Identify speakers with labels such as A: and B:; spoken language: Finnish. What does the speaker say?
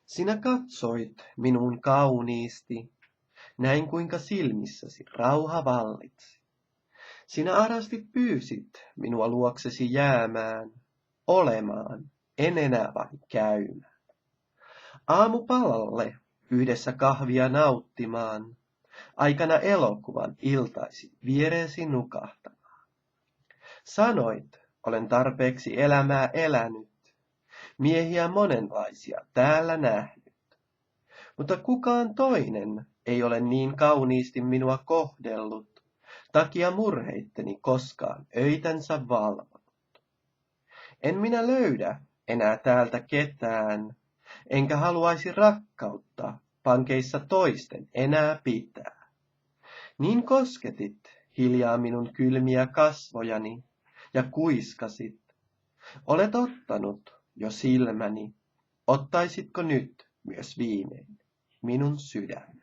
A: Sinä katsoit minuun kauniisti, näin kuinka silmissäsi rauha vallitsi. Sinä arasti pyysit minua luoksesi jäämään, olemaan, en enää vain käymään. Aamupalalle yhdessä kahvia nauttimaan, aikana elokuvan iltaisin viereesi nukahtamaan. Sanoit, olen tarpeeksi elämää elänyt, miehiä monenlaisia täällä nähnyt. Mutta kukaan toinen ei ole niin kauniisti minua kohdellut, takia murheitteni koskaan öitänsä valvonut. En minä löydä enää täältä ketään, enkä haluaisi rakkautta pankeissa toisten enää pitää. Niin kosketit hiljaa minun kylmiä kasvojani ja kuiskasit, olet ottanut jo silmäni, ottaisitko nyt myös viimein minun sydämeni?